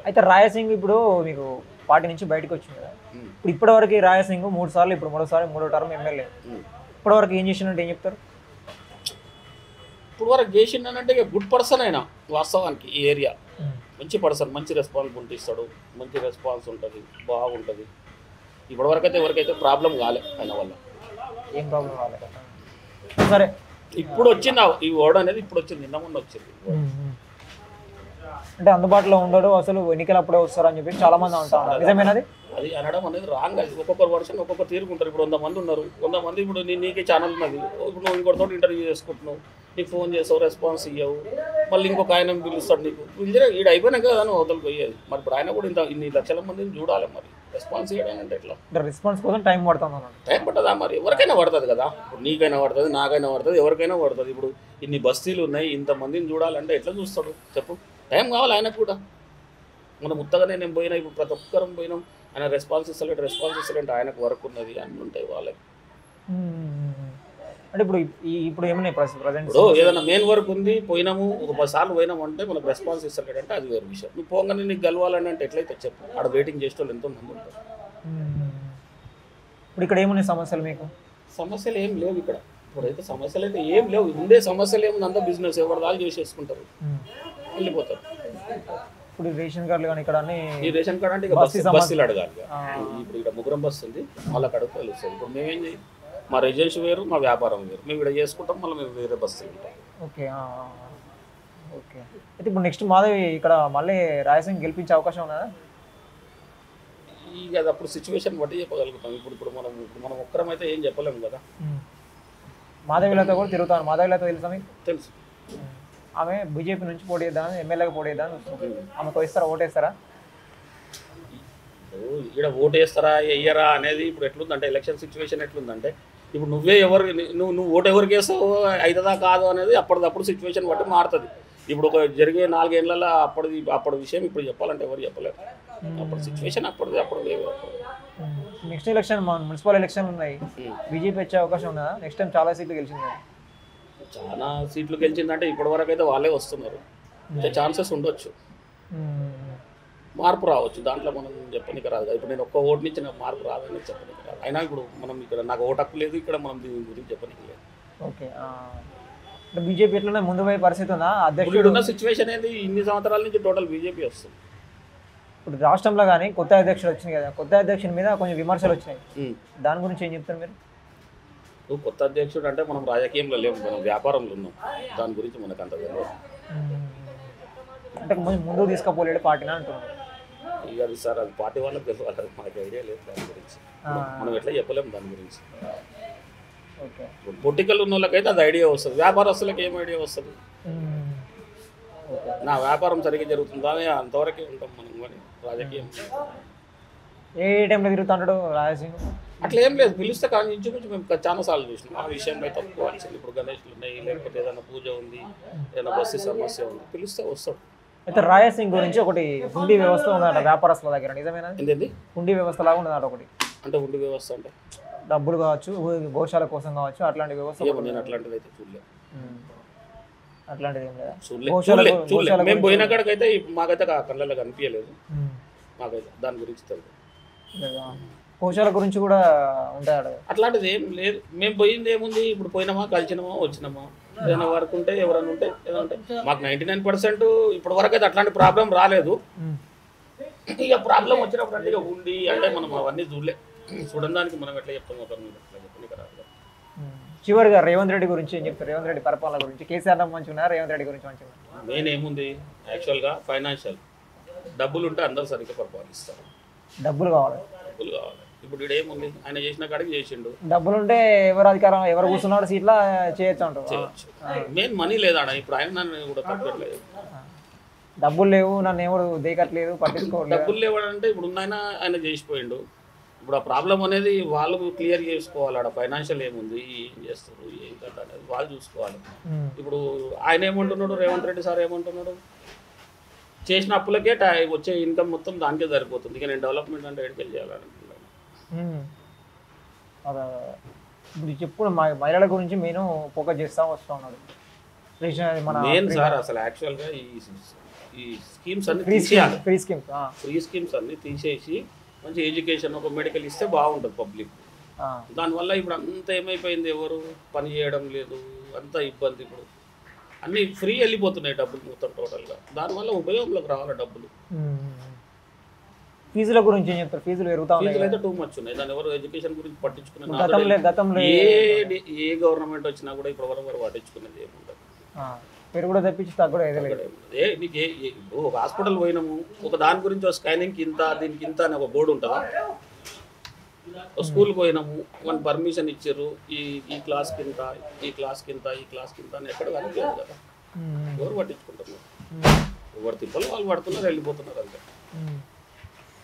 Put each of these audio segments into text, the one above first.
అయితే రాయసింగ్ ఇప్పుడు మీకు పార్టీ నుంచి బయటకు వచ్చింది కదా, ఇప్పుడు ఇప్పటివరకు రాయసింగ్ 3 సార్లు, ఇప్పుడు మూడో టర్మ్ ఎమ్మెల్యే. ఇప్పటివరకు ఏం చేసినట్టు ఏం చెప్తారు? ఇప్పుడు వరకు చేసిండనంటే గుడ్ పర్సన్ అయినా వాస్తవానికి ఈ ఏరియా మంచి పర్సన్, మంచి రెస్పాన్సిబిలిటీ ఇస్తాడు, మంచి రెస్పాన్స్ ఉంటుంది, బాగుంటుంది. ఇప్పటివరకు అయితే ఎవరికైతే ప్రాబ్లం కాలే ఆయన వల్ల. ఏం ప్రాబ్లం కాలేదు. సరే, ఇప్పుడు వచ్చింది ఈ ఓడ అనేది, ఇప్పుడు వచ్చింది, నిన్న మొన్న వచ్చింది. అంటే అందుబాటులో ఉండడు, అసలు ఎన్నికలు అప్పుడే వస్తారని చెప్పి చాలా మంది అంటారు. నిజమేనది? అది అనడం అనేది రాంగ్. అది ఒక్కొక్కరు వర్షన్ ఒక్కొక్క తీరుకుంటారు. ఇప్పుడు 100 మంది ఉన్నారు, 100 మంది ఇప్పుడు నీకే ఛానల్ ఉన్నది, ఇప్పుడు నువ్వు ఇంకొకరితో ఇంటర్వ్యూ చేసుకుంటున్నావు, నీకు ఫోన్ చేస్తావు, రెస్పాన్స్ ఇవ్వవు, మళ్ళీ ఇంకొక ఆయన పిలుస్తాడు, నీకు పిలిచినా ఈడ అయిపోయినాక కదా నువ్వు అవతలకి పోయేది. మరి ఇప్పుడు ఆయన కూడా ఇన్ని లక్షల మందిని చూడాలి, మరి రెస్పాన్స్ ఇవ్వడం అంటే ఎట్లా? రెస్పాన్స్ కోసం టైం పడుతుంది అన్నమాట. టైం పట్టదా? మరి ఎవరికైనా పడుతుంది కదా, ఇప్పుడు నీకైనా పడుతుంది, నాకైనా పడుతుంది, ఎవరికైనా పడుతుంది. ఇప్పుడు ఇన్ని బస్తీలు ఉన్నాయి, ఇంతమందిని చూడాలంటే ఎట్లా చూస్తాడు చెప్పు? టైం కావాలి ఆయనకు కూడా. మనం ఉత్తగానే నేను పోయినా, ఇప్పుడు ప్రతి ఒక్కరం పోయినాం, ఆయన రెస్పాన్స్ ఇస్తలేంటే ఆయనకు వర్క్ ఉన్నది, అన్నీ ఉంటాయి వాళ్ళకి. అంటే ఇప్పుడు ఏమన్నా ప్రజెంట్ ఇప్పుడు ఏదైనా మెయిన్ వర్క్ ఉంది, పోయినాము, ఒక 10 సార్లు పోయినాము అంటే మనకు రెస్పాన్స్ ఇస్తలేడంటే అది వేరే విషయం. నువ్వు పోగానే నీకు గెలవాలని అంటే ఎట్లయితే చెప్పు, ఆడ వెయిటింగ్ చేసే వాళ్ళు ఎంతో మంది ఉంటారు. ఇప్పుడు ఇక్కడ ఏమున్నాయి సమస్యలు? మీకు సమస్యలు ఏం లేవు ఇక్కడ. ఇప్పుడైతే సమస్యలు అయితే ఏం లేవు. ఉండే సమస్యలు ఏముంది, అంతా బిజినెస్, ఎవరి దాళ్ళు చేసేసుకుంటారు, వెళ్ళిపోతారు. ఇప్పుడు రేషన్ కార్డులు కానీ ఇక్కడ ఈ రేషన్ కార్డు అంటే ఇక బస్సులు అడగాలి. ఇప్పుడు ఇక్కడ ముగ్గురం బస్సు ఉంది, వాళ్ళకి అడుగుతూ తెలుస్తుంది. ఇప్పుడు మేమేం చేయాలి, మా రెసిడెన్షియల్ వేరు, మా వ్యాపారం వేరు, మేము ఇక్కడ చేసుకుంటాం, మళ్ళీ మేము వేరే బస్సులు ఉంటాం. Okay okay. అయితే ఇప్పుడు నెక్స్ట్ మాధవి ఇక్కడ మళ్ళీ రాయసింగ్ గెలిపించే అవకాశం ఉన్నదా? ఇక అది అప్పుడు సిచ్యువేషన్ బట్టి చెప్పగలుగుతాం. ఇప్పుడు మనం ఒక్కరం అయితే ఏం చెప్పలేము కదా. మాధవిలతో కూడా తిరుగుతాను. మాధవిలతో తెలుసా మీకు? తెలుసు. ఆమె బీజేపీ నుంచి పోటీ చేద్దామని, ఎమ్మెల్యేగా పోటీ చేద్దామని ఆమెకు ఇస్తారా, ఓటేస్తారా? ఇక్కడ ఓటేస్తారా వెయ్యరా అనేది ఇప్పుడు ఎట్లుందంటే, ఎలక్షన్ సిచ్యువేషన్ ఎట్లుందంటే, ఇప్పుడు నువ్వు ఓటు ఎవరికి వేస్తావు, అవుతుందా కాదు అనేది అప్పటిదప్పుడు సిచ్యువేషన్ బట్టి మారుతుంది. ఇప్పుడు ఒక జరిగే 4 ఏళ్లలో అప్పటి విషయం ఇప్పుడు చెప్పాలంటే ఎవరు చెప్పలేరు. అప్పుడు సిచ్యువేషన్ అప్పుడు నెక్స్ట్ ఎలక్షన్ మున్సిపల్ ఎలక్షన్ ఉన్నాయి, బీజేపీ వచ్చే అవకాశం ఉన్నదా? నెక్స్ట్ టైం చాలా సీట్లు గెలిచింది. చాలా సీట్లు గెలిచిందంటే ఇప్పటి వరకు అయితే వాళ్ళే వస్తున్నారు. ఛాన్సెస్ ఉండొచ్చు, మార్పు రావచ్చు, దాంట్లో మనం చెప్పనికి రాదు. ఇప్పుడు నేను ఒక్క ఓటు నుంచి నాకు మార్పు రాదని చెప్పనికి రాదు. అయినా ఇప్పుడు మనం ఇక్కడ నాకు ఓటు హక్కు లేదు, ఇక్కడ మనం దీని గురించి చెప్పనికి లేదు. ఓకే. బీజేపీ ఎట్లనే ముందు పోయే పరిస్థితి ఉందా? అధ్యక్షుడు ఉన్న సిచ్యువేషన్ అనేది ఇన్ని సంవత్సరాల నుంచి టోటల్ బీజేపీ వస్తుంది. ఇప్పుడు రాష్ట్రంలో కానీ కొత్త అధ్యక్షుడు వచ్చింది కదా, కొత్త అధ్యక్షుడి మీద కొంచెం విమర్శలు వచ్చినాయి, దాని గురించి ఏం చెప్తారు మీరు? నువ్వు కొత్త అధ్యక్షుడు అంటే మనం రాజకీయంలో లేము, మనం వ్యాపారంలో ఉన్నాం, దాని గురించి మనకు అంత తెలియదు. అంటే ముందుకు తీసుకుపోలేడు పార్టీని అంటున్నారు. ఇక అది సార్, అది పార్టీ వాళ్ళకి తెలియాలి, మనకి ఐడియా లేదు దాని గురించి, మనం ఎట్లా చెప్పలేము దాని గురించి. పొలిటికల్ ఉన్న వాళ్ళకైతే అది ఐడియా వస్తుంది, వ్యాపారస్తులకు ఏం ఐడియా వస్తుంది? నా వ్యాపారం సరిగ్గా జరుగుతుందా అని అంతవరకే ఉంటాం మనం. కానీ రాజకీయం ఏ టైంలో తిరుగుతుంటాడు రాజసింగ్? అట్లా ఏం లేదు, పిలిస్తే కానీ ఇంచుమించు మేము చాలా సార్లు చూసినాం. ఆ విషయంలో తక్కువ వచ్చింది. ఇప్పుడు గణేష్లు ఉన్నాయి, లేకపోతే ఏదైనా పూజ ఉంది, ఏదైనా బస్సు సమస్య ఉంది, పిలిస్తే వస్తాడు. అయితే రాయసింగ్ గురించి ఒకటి హుండీ వ్యవస్థ ఉందట వ్యాపారస్తుల దగ్గర, నిజమేనా? ఏంటండి హుండీ వ్యవస్థ లాగా ఉన్నదట ఒకటి. అంటే హుండీ వ్యవస్థ అంటే డబ్బులు కావచ్చు, గోశాల కోసం కావచ్చు, అట్లాంటి వ్యవస్థ. నేను అట్లాంటిది అయితే చూడలేదు. అట్లాంటిది ఏం లేదా? చూడలేదు. మేము పోయిన కాడికైతే మాకైతే కళ్ళల్లో కనిపించలేదు, మాకైతే దాని గురించి తెలియదు. గోశాల గురించి కూడా ఉంటాడు, అట్లాంటిది ఏం లేదు. మేము పోయింది ఏముంది, ఇప్పుడు పోయినామా, కలిసినామా, వచ్చినామా, ఏదైనా వర్క్ ఉంటే ఎవరైనా ఉంటే ఏదైనా ఉంటే మాకు 99% ఇప్పటి వరకు అయితే అట్లాంటి ప్రాబ్లం రాలేదు. ఇక ప్రాబ్లం వచ్చినప్పుడు అంటే ఇక ఉండి అంటే మనం అవన్నీ చూడడానికి మనం ఎట్లా చెప్తాం, ఒక చెప్పడానికి రాదు. చివరిగా రేవంత్ రెడ్డి గురించి ఏం చెప్తారు? రేవంత్ రెడ్డి పరిపాలన గురించి, కేసీఆర్ మంచిగా ఉన్నారు, రేవంత్ రెడ్డి గురించి మంచిగా ఉన్నారు? మెయిన్ ఏముంది, యాక్చువల్గా ఫైనాన్షియల్ డబ్బులు ఉంటే అందరూ సరిగ్గా పరిపాలిస్తారు. డబ్బులు కావాలి. ఇప్పుడు ఇక్కడ ఏముంది, ఆయన చేసిన కాడికి చేసిండు. డబ్బులు ఉంటే ఎవరు అధికారం, ఎవరు కూర్చున్నాడు సీట్లో చేయొచ్చు అంటారు. మెయిన్ మనీ లేదా ఇప్పుడు ఆయన నన్ను కూడా తప్పట్లేదు. డబ్బులు లేవు, నన్ను ఎవరు దేకట్లేదు, పట్టించుకోవట్లేదు. డబ్బులు లేవడంటే ఇప్పుడు ఉన్న ఆయన చేసిపోయిండు. ఇప్పుడు ఆ ప్రాబ్లం అనేది వాళ్ళు క్లియర్ చేసుకోవాలి. ఆడ ఫైనాన్షియల్ ఏముంది, ఏం చేస్తారు, ఏం కదా అనేది వాళ్ళు చూసుకోవాలి. ఇప్పుడు ఆయన ఏమంటున్నాడు, రేవంత్ రెడ్డి సార్ ఏమంటున్నాడు, చేసిన అప్పులకే వచ్చే ఇన్కమ్ మొత్తం దానికే సరిపోతుంది, ఇక నేను డెవలప్మెంట్ అంటే ఎక్కడికి చేయాలనుకుంటున్నాను. ఇప్పుడు చెప్పుడు మహిళల గురించి నేను ఫోకస్ చేస్తా వస్తా ఉన్నాడు మెయిన్ సార్. అసలు యాక్చువల్గా ఈ స్కీమ్స్ అన్ని తీసేయాలి, ఫ్రీ స్కీమ్స్ ఫ్రీ స్కీమ్స్ అన్ని తీసేసి మంచి ఎడ్యుకేషన్ ఒక మెడికల్ ఇస్తే బాగుంటుంది పబ్లిక్. దానివల్ల ఇప్పుడు అంత ఏమైపోయింది, ఎవరు పని చేయడం లేదు, అంతా ఇబ్బంది. ఇప్పుడు అన్నీ ఫ్రీ వెళ్ళిపోతున్నాయి డబ్బులు మొత్తం టోటల్గా. దానివల్ల ఉపయోగంలోకి రావాలి డబ్బులు. ఫీజుల గురించి ఏం చెప్తారు? ఫీజులు పెరుగుతా ఉన్నాయి, ఫీజులు అయితే టూ మచ్ ఉన్నాయి. దాని ఎవరు ఎడ్యుకేషన్ గురించి పట్టించుకునే ఏ గవర్నమెంట్ వచ్చినా కూడా ఇప్పుడు వరకు పట్టించుకునేది ఏముండదు. పెరుగుడు తప్పించి తగ్గడం నీకు ఇప్పుడు ఒక హాస్పిటల్ పోయినాము, ఒక దాని గురించి ఒక స్కానింగ్కి ఇంత, దీనికి ఇంత అని ఒక బోర్డు ఉంటుందా? స్కూల్కి పోయినాము, మన పర్మిషన్ ఇచ్చారు, ఈ క్లాస్కి ఇంత, ఈ క్లాస్కి ఇంత, ఈ క్లాస్కి ఇంత అని ఎక్కడ కనిపించదు కదా. ఎవరు పట్టించుకుంటున్నారు? ఎవరు తిప్పలు వాళ్ళు పడుతున్నారు, వెళ్ళిపోతున్నారు అంతే.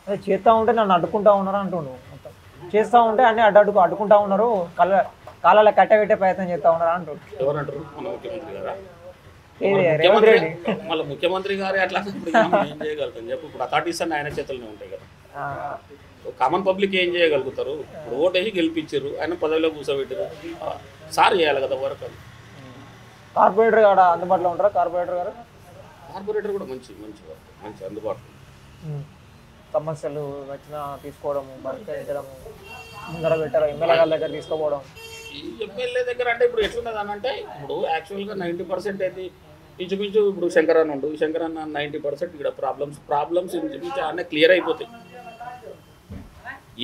అదే చేస్తూ ఉంటే నన్ను అడ్డుకుంటా ఉన్నారు అంటుండు. మొత్తం చేస్తూ ఉంటే అన్నీ అడ్డుకుంటా ఉన్నారు, కాలాల కట్టబెట్టే ప్రయత్నం చేస్తూ ఉన్నారు అంటుండు. ఎవరంటారు? మన ముఖ్యమంత్రి గారా? రేవంత్ రెడ్డి. మళ్ళీ ముఖ్యమంత్రి గారు అట్లా ఏం చేయగలుగుతాం చెప్పు? ఇప్పుడు అథారిటీస్ అన్ని ఆయన చేతుల్లోనే ఉంటాయి కదా. కామన్ పబ్లిక్ ఏం చేయగలుగుతారు? ఇప్పుడు ఓటు వేసి గెలిపించారు, ఆయన పదవిలో కూర్చోబెట్టారు, సార్ చేయాలి కదా వర్క్. కార్పొరేటర్ గారు అందుబాటులో ఉంటారా? కార్పొరేటర్ గారు కూడా మంచి వర్క్, మంచి అందుబాటులో. సమస్యలు వచ్చినా తీసుకోవడము, పరిష్కరించడము, ముందర పెట్టడం, ఎమ్మెల్యే గారి దగ్గర తీసుకోవడం. ఈ ఎమ్మెల్యే దగ్గర అంటే ఇప్పుడు ఎట్లున్నది అని అంటే, ఇప్పుడు యాక్చువల్గా 90% అయితే ఇంచుమించు ఇప్పుడు శంకరన్న 90% ఇక్కడ ప్రాబ్లమ్స్ ఇంచుమించు అన్నీ క్లియర్ అయిపోతాయి.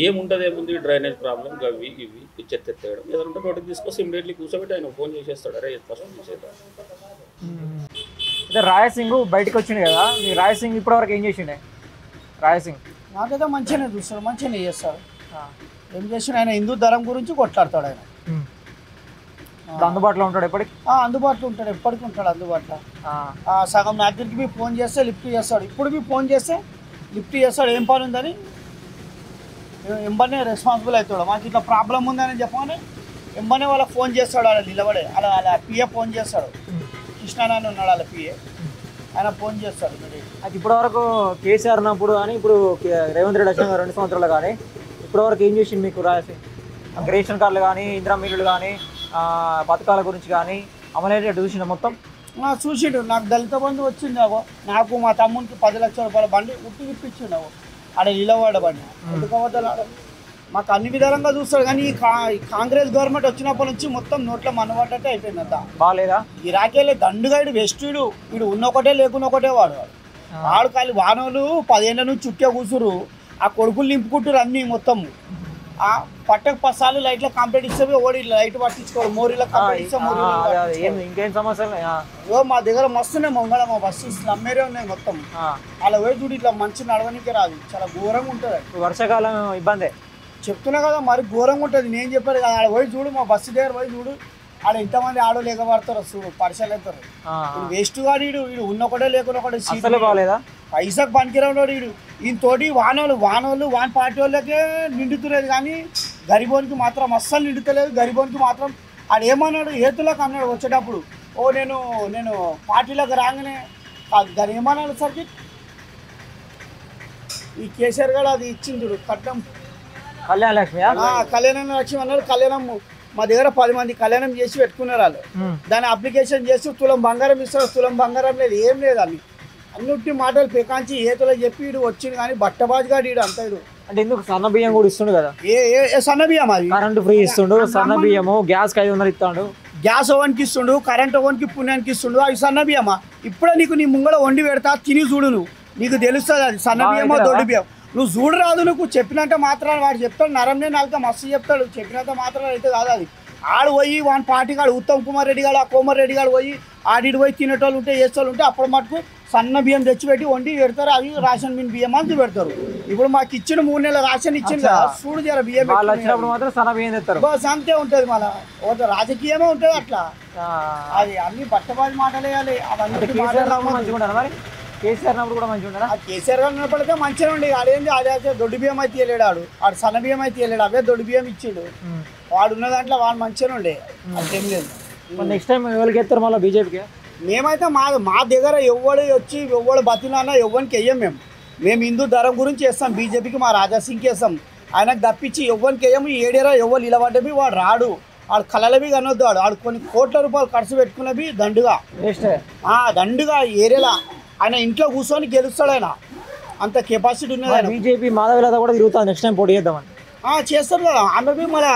ఏముంటుంది, ఏముంది, డ్రైనేజ్ ప్రాబ్లం, గవి ఇవి చెత్త ఎత్తేయడం, ఏదంటే నోటికి తీసుకొస్తే ఇమీడియట్లీ కూర్చోబెట్టి ఆయన ఫోన్ చేసేస్తాడు, అరే ఫస్ట్ చేసేద్దాం. అయితే రాయసింగ్ బయటకు వచ్చింది కదా, మీ రాయసింగ్ ఇప్పటివరకు ఏం చేసిండే? రాయసింగ్ నాకైతే మంచిగానే చూస్తాడు, మంచిగానే చేస్తాడు. ఏం చేసిన ఆయన హిందూ ధర్మం గురించి కొట్లాడతాడు. ఆయన అందుబాటులో ఉంటాడు ఎప్పటికి? అందుబాటులో ఉంటాడు, ఎప్పటికి ఉంటాడు అందుబాటులో. సగం నా దగ్గరికి మీ ఫోన్ చేస్తే లిఫ్ట్ చేస్తాడు, ఇప్పుడు మీ ఫోన్ చేస్తే లిఫ్ట్ చేస్తాడు. ఏం పని ఉందని ఎంబనే రెస్పాన్సిబుల్ అవుతాడు. మాకు ఇట్లా ప్రాబ్లం ఉందని చెప్పగానే ఎంబనే వాళ్ళకి ఫోన్ చేస్తాడు. అలా నిలబడే అలా పిఏ ఫోన్ చేస్తాడు. కృష్ణానాన్ని ఉన్నాడు వాళ్ళ పిఏ, ఆయన ఫోన్ చేస్తాడు. అది ఇప్పటివరకు కేసీఆర్ ఉన్నప్పుడు కానీ ఇప్పుడు రేవంత్ రెడ్డి వచ్చిన 2 సంవత్సరాలు కానీ ఇప్పటివరకు ఏం చేసింది మీకు రాయసింగ్? రేషన్ కార్డులు కానీ, ఇందిరా మిల్లులు కానీ, పథకాల గురించి కానీ అమలైతే చూసిన మొత్తం చూసిండు. నాకు దళిత బంధు వచ్చింది, నాకు మా తమ్మునికి 10 లక్షల రూపాయల బండి ఉట్టి ఇప్పించిండు. ఆడ నిలబడ్డ బండి ఎందుకు మాకు అన్ని విధాలుగా చూస్తాడు. కానీ ఈ కాంగ్రెస్ గవర్నమెంట్ వచ్చినప్పటి నుంచి మొత్తం నోట్లో మనబడ్డట్టే అయిపోయింది అంతా. బాగాలేదా? ఈ రాకేలే దండుగా ఇడు వెస్టుడు, వీడు ఉన్నొకటే లేకున్న ఒకటే వాడు కాలి వానోళ్ళు 10 ఏళ్ళ నుంచి చుట్టే కూసురు. ఆ కొడుకులు నింపుకుంటారు అన్నీ మొత్తం. పట్టకు 10 సార్లు లైట్లో కంప్లీట్ ఇస్తే ఓడి లైట్ పట్టించుకోరు, మోరీలో కంప్లీట్ ఇస్తే ఇంకేం సమస్యలు మా దగ్గర మస్తున్నాయి. మంగళ మా బస్సు స్లమ్మేరే ఉన్నాయి మొత్తం. అలా పోయి చూడు, ఇట్లా మంచి నడవనికే రాదు, చాలా ఘోరంగా ఉంటుంది. వర్షాకాలం ఇబ్బందే చెప్తున్నా కదా, మరి ఘోరంగా ఉంటుంది. నేను చెప్పాను కదా, ఆడ పోయి చూడు, మా బస్సు దగ్గర పోయి చూడు, ఆడ ఎంతమంది ఆడోళ్ళు ఎగబడతారు చూడు, పరిసలు అవుతారు. వేస్ట్ గాడు వీడు ఉన్నొకటే లేకుండా ఒకటే సీట్లు బాగాలేదా? పైసాకు పనికిరాడు వీడు. ఈయనతోటి వానోళ్ళు వాన్ పార్టీ వాళ్ళకే నిండుతులేదు, కానీ గరిబోనికి మాత్రం అస్సలు నిండుతలేదు. గరిబోనికి మాత్రం ఆడేమన్నాడు, ఏతులకు అన్నాడు వచ్చేటప్పుడు, నేను పార్టీలోకి రాగానే దాని ఏమన్నాడు సరికి ఈ కేసీఆర్ గారు అది ఇచ్చింది చూడు కట్నం, కళ్యాణ లక్ష్మి అన్నాడు. కళ్యాణం మా దగ్గర 10 మంది కళ్యాణం చేసి పెట్టుకున్నారు వాళ్ళు. దాని అప్లికేషన్ చేసి తులం బంగారం ఇస్తారు, తులం బంగారం లేదు, ఏం లేదు. అన్నిటి మాటలు పేకాంచి ఏతులో చెప్పి వీడు వచ్చింది, కానీ బట్టబాజుగా వీడు అంత వీడు. అంటే ఎందుకు సన్న బియ్యం కూడా ఇస్తుండు కదా? ఏ సన్న బియ్యం? అది కరెంటు ఫ్రీ ఇస్తుండు, సన్న బియ్యము, గ్యాస్ 500 ఇస్తాడు, గ్యాస్ ఓవన్కి ఇస్తుండు, కరెంట్ ఓవన్కి పుణ్యానికి ఇస్తుండు. అవి సన్న బియ్యమా? ఇప్పుడే నీ ముంగడ వండి పెడతా, తిని చూడు, నీకు తెలుస్తుంది అది సన్న బియ్యమో దొడ్డు బియ్యం. నువ్వు చూడరాదు, నువ్వు చెప్పినంత మాత్రాన్ని వాడు చెప్తాడు. నరంనే నాలుక మస్తు చెప్తాడు, చెప్పినంత మాత్రాలు అయితే కాదు అది. ఆడు పోయి వాని పార్టీ కాడు ఉత్తమ్ కుమార్ రెడ్డి గారు, ఆ కోమర్ రెడ్డి గారు పోయి ఆడికి పోయి తినేటోళ్ళు ఉంటే చేసేవాళ్ళు ఉంటే అప్పుడు మటుకు సన్న బియ్యం తెచ్చిపెట్టి వండి పెడతారు. అవి రేషన్ బియ్యం అని పెడతారు. ఇప్పుడు మాకు ఇచ్చిన 3 నెలల రేషన్ ఇచ్చింది కదా, చూడు జర బియ్యం మాత్రం సన్న బియ్యం తెస్తారు. బస్ అంతే ఉంటుంది. మళ్ళీ రాజకీయమే ఉంటుంది అట్లా. అది అన్ని బట్టబాజీ మాటలేయాలి. అవన్నీ కేసీఆర్ కూడా మంచిగా ఉండదు. కేసీఆర్ గారు ఉన్నప్పటికే మంచిగా ఉండి ఆడేంది అదే దొడ్డు బియ్యం అయితే వెళ్ళాడు, ఆడు సన్న బియ్యం అయితే వెళ్ళాడు, అవే దొడ్డు బియ్యం ఇచ్చిండు. వాడు ఉన్న దాంట్లో వాడు మంచిగా ఉండే, అంతేం లేదు. నెక్స్ట్ టైం ఎవరికి ఎత్తారు మళ్ళీ బీజేపీకి? మేమైతే మా దగ్గర ఎవడు వచ్చి ఎవడు బతిలానా ఎవరికి వెయ్యం. మేము హిందూ ధర్మం గురించి వేస్తాం. బీజేపీకి మా రాజాసింగ్కి వేస్తాం. ఆయనకు తప్పించి ఎవరికి వేయము. ఏడేరా ఎవరు నిలబడ్డవి వాడు రాడు, వాడు కళలవి కనొద్దు. వాడు కొన్ని కోట్ల రూపాయలు ఖర్చు పెట్టుకున్నవి దండుగా ఏరియాలో ఆయన ఇంట్లో కూర్చొని గెలుస్తాడు, ఆయన అంత కెపాసిటీ ఉన్నది ఆయన. బీజేపీ మాధవీలత కూడా తిరుగుతుంది నెక్స్ట్ టైం పోటీ చేద్దామని. చేస్తారు కదా, ఆమె పోయి మళ్ళీ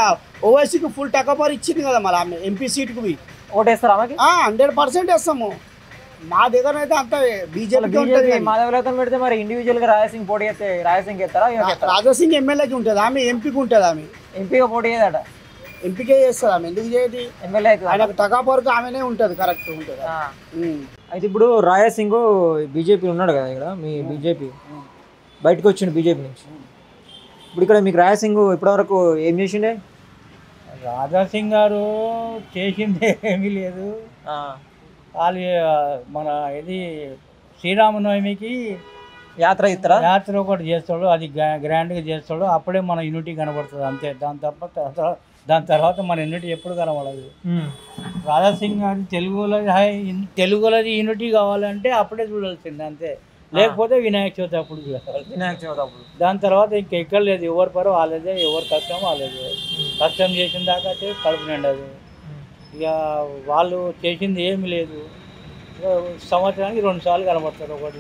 ఓవైసీకి ఫుల్ టకపర్ ఇచ్చింది కదా మళ్ళీ ఆమె ఎంపీ సీట్కి పోయి. ఓటేస్తారు ఆమెకి? 100% వేస్తాము. మా దగ్గర అయితే అంత బీజేపీకి ఉంటుంది. మాధవీలతను పెడితే మరి ఇండివిజువల్ గా రాజసింగ్ పోటీ చేస్తే రాజసింగ్ ఎత్తారా? రాజాసింగ్ ఎమ్మెల్యేకి ఉంటుంది, ఆమె ఎంపీకి ఉంటుంది. ఆమె ఎంపీగా పోటీ చేయదట. ఎంపీకే చేస్తుంది ఆమె, ఎందుకు చేయదు? ఎమ్మెల్యే అయితే ఆయనకు టకాపర్కి ఆమెనే ఉంటుంది, కరెక్ట్ ఉంటుంది. అయితే ఇప్పుడు రాజసింగ్ బీజేపీ ఉన్నాడు కదా ఇక్కడ, మీ బీజేపీ బయటకు వచ్చిండు బీజేపీ నుంచి. ఇప్పుడు ఇక్కడ మీకు రాజసింగ్ ఇప్పటివరకు ఏం చేసిండే? రాజాసింగ్ గారు చేసింది ఏమీ లేదు. వాళ్ళు మన ఇది శ్రీరామనవమికి యాత్ర ఇస్తారా? యాత్ర ఒకటి చేస్తాడు, అది గ్రాండ్గా చేస్తాడు, అప్పుడే మన యూనిటీ కనబడుతుంది అంతే. దాని తర్వాత మన యూనిటీ ఎప్పుడు కనబడదు. రాజాసింగ్ గారి తెలుగులది యూనిటీ కావాలంటే అప్పుడే చూడాల్సింది అంతే, లేకపోతే వినాయక చవితి అప్పుడు చూడాలి. వినాయక చవితి అప్పుడు. దాని తర్వాత ఇంకెక్కడ లేదు. ఎవరి పరు వాళ్ళదే, ఎవరి కష్టం వాళ్ళదే. కష్టం చేసిన దాకా అయితే కడుపు నిండదు. ఇక వాళ్ళు చేసింది ఏమి లేదు. సంవత్సరానికి 2 సార్లు కనబడతారు, ఒకటి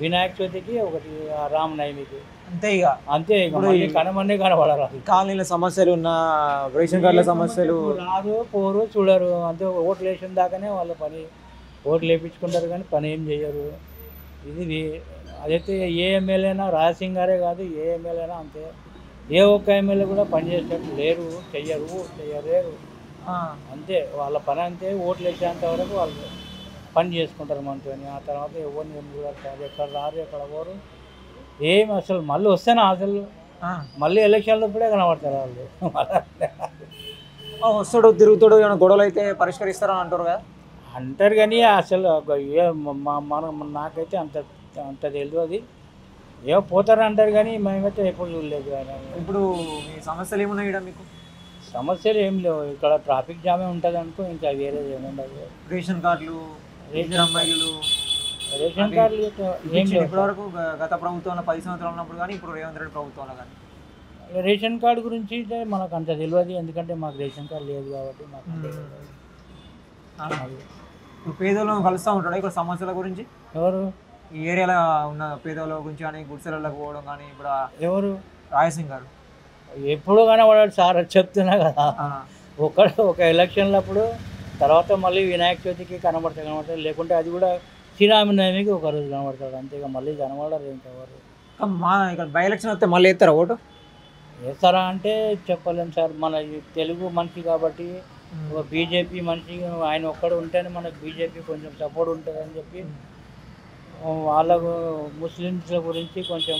వినాయక చవితికి, ఒకటి రామనవమికి, అంతే. ఇక అంతే, ఇక కనమనే కనబడరు. కాలనీల సమస్యలు ఉన్న, రేషన్ కార్డుల సమస్యలు రాదు, పోరు, చూడరు అంతే. ఓట్లు వేసిన దాకానే వాళ్ళ పని, ఓట్లు వేయించుకుంటారు కానీ పని ఏం చేయరు. ఇది అదైతే ఏ ఎమ్మెల్యేనా, రాజసింగ్ గారే కాదు, ఏ ఎమ్మెల్యేనా అంతే. ఏ ఒక్క ఎమ్మెల్యే కూడా పని చేసేటట్టు లేరు, చెయ్యలేరు అంతే. వాళ్ళ పని అంతే. ఓట్లు వేసేంత వరకు వాళ్ళు పని చేసుకుంటారు మనతో. ఆ తర్వాత ఎవరిని ఏం చూడాలి, ఎక్కడ రారు, ఎక్కడ పోరు, ఏం అసలు. మళ్ళీ వస్తేనే అసలు మళ్ళీ ఎలక్షన్లు ఇప్పుడే కనబడతారు వాళ్ళు. వస్తాడు, తిరుగుతాడు, ఏమైనా గొడవలు అయితే పరిష్కరిస్తారని అంటారు కదా. అంటారు కానీ అసలు నాకైతే అంత తెలియదు. అది ఏమో పోతారు అంటారు కానీ మేమైతే ఎప్పుడు చూడలేదు. ఇప్పుడు మీ సమస్యలు ఏమున్నాయి ఇక్కడ మీకు? సమస్యలు ఏం లేవు ఇక్కడ. ట్రాఫిక్ జామే ఉంటుంది అనుకో, ఇంకా వేరేది ఏముండదు. రేషన్ కార్డులు, అమ్మాయిలు, రేషన్ కార్డులు ఏం లేవు ఇప్పటివరకు. గత ప్రభుత్వంలో 10 సంవత్సరాలు ఉన్నప్పుడు కానీ ఇప్పుడు రేవంత్ రెడ్డి ప్రభుత్వంలో కానీ రేషన్ కార్డు గురించి అయితే మనకు అంత తెలియదు, ఎందుకంటే మాకు రేషన్ కార్డు లేదు కాబట్టి మాకు. ఇప్పుడు పేదోళ్ళను కలుస్తూ ఉంటాడు ఇక్కడ సమస్యల గురించి. ఎవరు? ఈ ఏరియాలో ఉన్న పేదోళ్ళ గురించి కానీ, గుడిసెలకు పోవడం కానీ. ఇప్పుడు ఎవరు? రాజసింగ్ గారు ఎప్పుడు కనబడాడు సార్, చెప్తున్నా కదా. ఒక ఎలక్షన్లప్పుడు, తర్వాత మళ్ళీ వినాయక చవితికి కనబడతాడు, లేకుంటే అది కూడా శ్రీరామనవమికి ఒక రోజు కనబడతాడు అంతేగా. మళ్ళీ కనబడరు ఇంకెవరు. ఇక్కడ బై ఎలక్షన్ వస్తే మళ్ళీ వేస్తారా ఓటు? వేస్తారా అంటే చెప్పలేము సార్. మన తెలుగు మనిషి కాబట్టి, బీజేపీ మనిషి ఆయన ఒక్కడు ఉంటేనే మనకు బీజేపీ కొంచెం సపోర్ట్ ఉంటుందని చెప్పి వాళ్ళకు ముస్లిమ్స్ల గురించి కొంచెం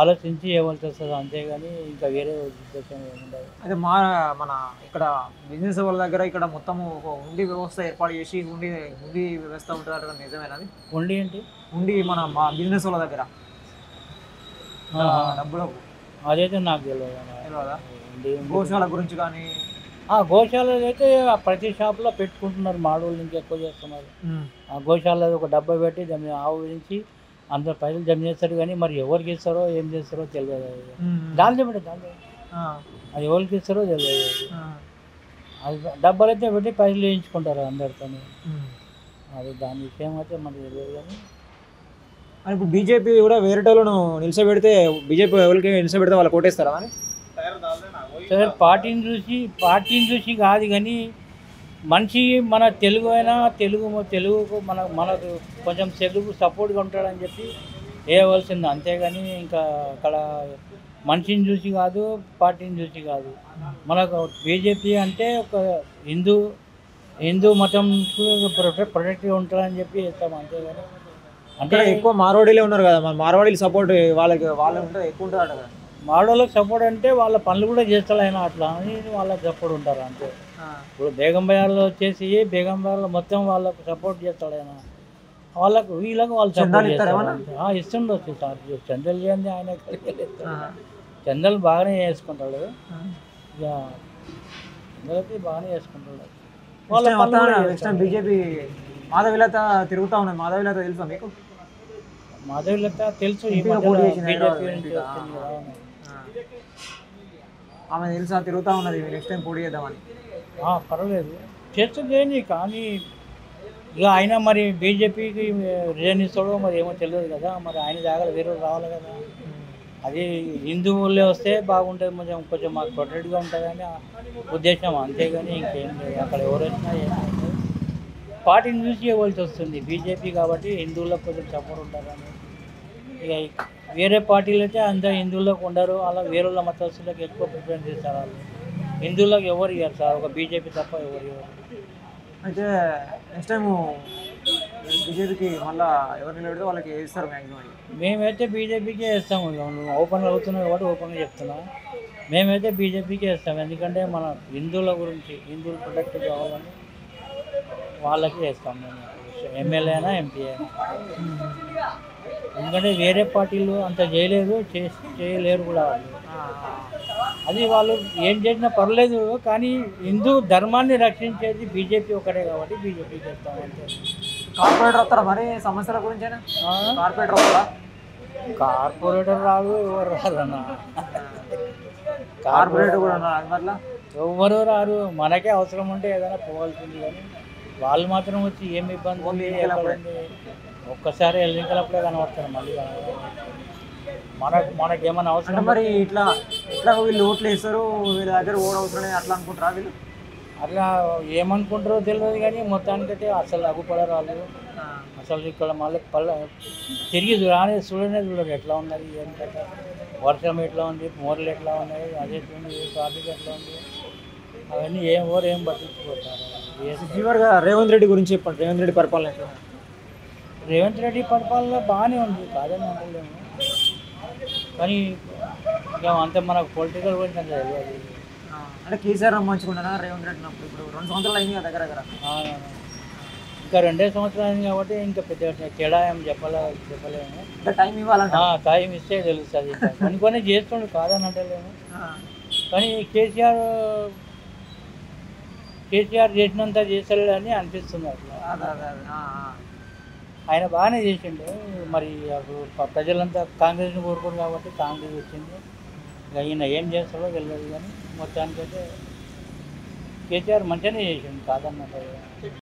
ఆలోచించి ఇవ్వాల్సి వస్తుంది అంతేగాని ఇంకా వేరే ఉద్దేశం ఏముండదు. అయితే మన ఇక్కడ బిజినెస్ వాళ్ళ దగ్గర ఇక్కడ మొత్తం ఒక ఉండి వ్యవస్థ ఏర్పాటు చేసి ఉండి వ్యవస్థ ఉంటుంది, నిజమేనది? ఉండి ఏంటి? ఉండి మా బిజినెస్ వాళ్ళ దగ్గర డబ్బులకు అదైతే నాకు తెలియదా. గోశాల గురించి కానీ, గోశాల అయితే ప్రతి షాప్లో పెట్టుకుంటున్నారు, మాడోళ్ళు ఇంకా ఎక్కువ చేస్తున్నారు. ఆ గోశాల ఒక డబ్బా పెట్టి దాన్ని ఆవు గురించి అందరు పైసలు జమ చేస్తారు కానీ మరి ఎవరికి ఇస్తారో ఏం చేస్తారో తెలియదు. దాంట్లో అది ఎవరికి ఇస్తారో తెలియదు. అది డబ్బాలు అయితే పెట్టి పైసలు వేయించుకుంటారు అందరితో. అది దాని విషయం అయితే మనకి తెలియదు కానీ. ఇప్పుడు బీజేపీ కూడా వేరే వాళ్ళను నిలిచబెడితే, బీజేపీ ఎవరికి నిలిచబెడితే వాళ్ళు కొట్టేస్తారా అని సార్? పార్టీని చూసి కాదు కానీ మనిషి మన తెలుగు అయినా తెలుగుకు మనకు కొంచెం తెలుగు సపోర్ట్గా ఉంటాడని చెప్పి వేయవలసింది అంతేగాని ఇంకా అక్కడ మనిషిని చూసి కాదు, పార్టీని చూసి కాదు. మనకు బీజేపీ అంటే ఒక హిందూ మతం ప్రొటెక్ట్గా ఉంటాడని చెప్పి వేస్తాం అంతేగాని. అంటే ఎక్కువ మార్వాడీలే ఉన్నారు కదా, మార్వాడీలు సపోర్ట్ వాళ్ళు ఉంటుంది, ఎక్కువ ఉంటుంది కదా. మార్వాడీలకు సపోర్ట్ అంటే వాళ్ళ పనులు కూడా చేస్తాడు ఆయన, అట్లా అని వాళ్ళకి సపోర్ట్ ఉంటారు అంతే. ఇప్పుడు బేగం బజార్లో వచ్చేసి బేగం బజార్లో మొత్తం వాళ్ళకు సపోర్ట్ చేస్తాడు ఆయన. వీళ్ళకు వాళ్ళు సపోర్ట్ చేస్తారు. ఇస్తుండొచ్చు సార్, చందలు చేయండి ఆయన చందలు బాగానే చేసుకుంటాడు. ఇక చందలకి బాగానే చేసుకుంటాడు. వాళ్ళ బీజేపీ మాధవీలత తిరుగుతూ ఉన్నది. మాధవీలత తెలుసా మీకు? మాధవీలత తెలుసు, ఆమె తెలుసా? తిరుగుతూ ఉన్నది, నెక్స్ట్ టైం పోటీ చేద్దామని. పర్వాలేదు చేస్తుంది కానీ ఇక ఆయన మరి బీజేపీకి రిజైన్ ఇస్తాడో మరి ఏమో తెలియదు కదా, మరి ఆయన జాగ్రత్త వేరే వాళ్ళు రావాలి కదా. అది హిందువులే వస్తే బాగుంటుంది, కొంచెం మాకు ప్రొటెక్ట్గా ఉంటుందని ఉద్దేశం, అంతేగాని ఇంకేం లేదు. అక్కడ ఎవరు వచ్చినా ఏమైంది పార్టీని చూసి ఇవ్వాల్సి వస్తుంది. బీజేపీ కాబట్టి హిందువులకు కొంచెం సపోర్ట్ ఉంటారని. ఇక వేరే పార్టీలు అయితే అంత హిందువులకు ఉండరు, అలా వేరే వాళ్ళ మతస్థులకు ఎక్కువ ప్రిఫరెన్స్ ఇస్తారు. వాళ్ళు హిందువులకు ఎవరు ఇవ్వరు సార్, ఒక బీజేపీ తప్ప ఎవరు ఇవ్వరు. అయితే నెక్స్ట్ టైము బీజేపీకి మళ్ళీ ఎవరు నిలబడితే వాళ్ళకి వేస్తారు మ్యాక్సిమం. మేమైతే బీజేపీకే వేస్తాము. ఓపెన్గా అవుతున్నాయి కాబట్టి ఓపెన్గా చెప్తున్నా, మేమైతే బీజేపీకే వేస్తాం. ఎందుకంటే మన హిందువుల గురించి, హిందువులు ప్రొటెక్ట్ కావాలని వాళ్ళకి వేస్తాం మేము, ఎమ్మెల్యే అయినా ఎంపీ అయినా. ఎందుకంటే వేరే పార్టీలు అంత చేయలేరు, చేయలేరు కూడా వాళ్ళు. అది వాళ్ళు ఏం చేసినా పర్లేదు, కానీ హిందూ ధర్మాన్ని రక్షించేది బీజేపీ ఒకటే కాబట్టి బీజేపీకి వేస్తాం అంతే. కార్పొరేటర్ వస్తారా మరి సమస్యల గురించేనా? కార్పొరేటర్ వస్తారా? కార్పొరేటర్ రాదు, ఎవరు రాదు అన్న. కార్పొరేటర్ కూడా మళ్ళీ ఎవరు రారు, మనకే అవసరం ఉంటే ఏదైనా పోవాల్సింది. కానీ వాళ్ళు మాత్రం వచ్చి ఏమి ఇబ్బంది ఉంది, ఎక్కడ ఉంది, ఒక్కసారి ఎన్నికలప్పుడే కనబడతారు, మళ్ళీ కనబడతారు. మనకేమైనా అవసరం మరి ఇట్లా వీళ్ళు ఓట్లు వేస్తారు, వీళ్ళ దగ్గర ఓడ అవసరం లేదు అట్లా అనుకుంటారా వీళ్ళు? అట్లా ఏమనుకుంటారో తెలియదు, కానీ మొత్తానికైతే అసలు అగుపడరు వాళ్ళు. అసలు ఇక్కడ మళ్ళీ తిరిగి చూడనే చూడరు ఎట్లా ఉన్నది, ఏం కథ, వర్షం ఎట్లా ఉంది, మోర్లు ఎట్లా ఉన్నాయి, అదే ట్రాఫిక్ ఎట్లా ఉంది, అవన్నీ ఏం పట్టించుకుంటారు. చివరిగా రేవంత్ రెడ్డి గురించి చెప్పండి. రేవంత్ రెడ్డి పరిపాలన ఎట్లా? రేవంత్ రెడ్డి పరిపాలన బాగానే ఉంది, కాదని అంటలేము. కానీ ఇంకా అంతే మనకు పొలిటికల్ గురించి అంత తెలియదు. అంటే కేసీఆర్ మంచుకుంటానా రేవంత్ రెడ్డి ఉన్నప్పుడు? ఇప్పుడు 2 సంవత్సరాలు అయింది కదా దగ్గర. ఇంకా 2 సంవత్సరాలు అయింది కాబట్టి ఇంకా పెద్ద తేడా ఏం చెప్పలేము. టైం ఇవ్వాలంట. టైం ఇస్తే తెలుస్తుంది. కొన్ని చేస్తుండే, కాదని అంటలేము. కానీ కేసీఆర్ చేసినంత చేస్తలేడని అనిపిస్తుంది అట్లా. ఆయన బాగానే చేసిండు. మరి అప్పుడు ప్రజలంతా కాంగ్రెస్ని కోరుకోరు కాబట్టి కాంగ్రెస్ వచ్చింది. ఇక ఈయన ఏం చేస్తాడో తెలియదు, కానీ మొత్తానికైతే కేసీఆర్ మంచిగానే చేసిండు, కాదన్నట్టు.